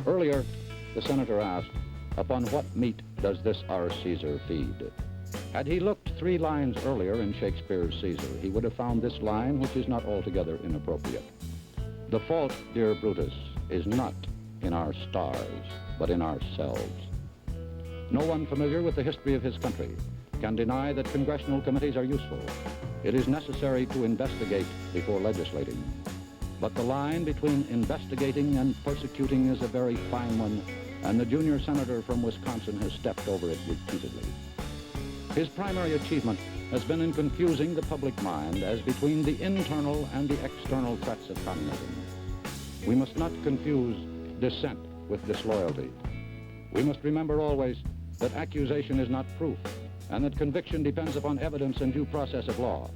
Earlier, the senator asked, "Upon what meat does this our Caesar feed?" Had he looked 3 lines earlier in Shakespeare's Caesar, he would have found this line, which is not altogether inappropriate. "The fault, dear Brutus, is not in our stars, but in ourselves." No one familiar with the history of his country can deny that congressional committees are useful. It is necessary to investigate before legislating. But the line between investigating and persecuting is a very fine one, and the junior senator from Wisconsin has stepped over it repeatedly. His primary achievement has been in confusing the public mind as between the internal and the external threats of communism. We must not confuse dissent with disloyalty. We must remember always that accusation is not proof, and that conviction depends upon evidence and due process of law.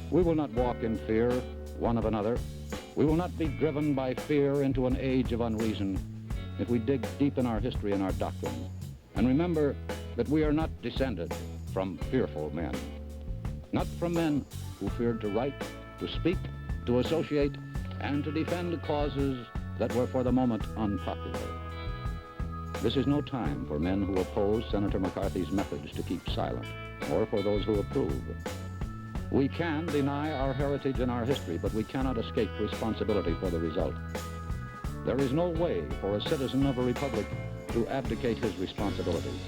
We will not walk in fear one of another. We will not be driven by fear into an age of unreason if we dig deep in our history and our doctrine, and remember that we are not descended from fearful men, not from men who feared to write, to speak, to associate, and to defend causes that were for the moment unpopular. This is no time for men who oppose Senator McCarthy's methods to keep silent, or for those who approve. We can deny our heritage and our history, but we cannot escape responsibility for the result. There is no way for a citizen of a republic to abdicate his responsibilities.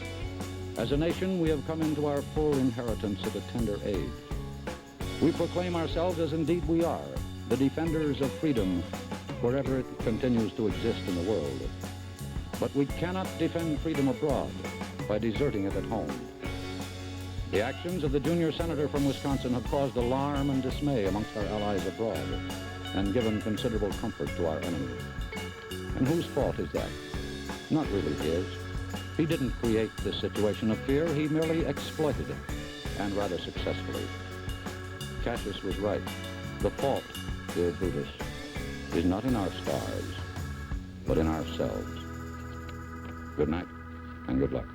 As a nation, we have come into our full inheritance at a tender age. We proclaim ourselves, as indeed we are, the defenders of freedom wherever it continues to exist in the world. But we cannot defend freedom abroad by deserting it at home. The actions of the junior senator from Wisconsin have caused alarm and dismay amongst our allies abroad and given considerable comfort to our enemies. And whose fault is that? Not really his. He didn't create this situation of fear, he merely exploited it, and rather successfully. Cassius was right. The fault, dear Brutus, is not in our stars, but in ourselves. Good night, and good luck.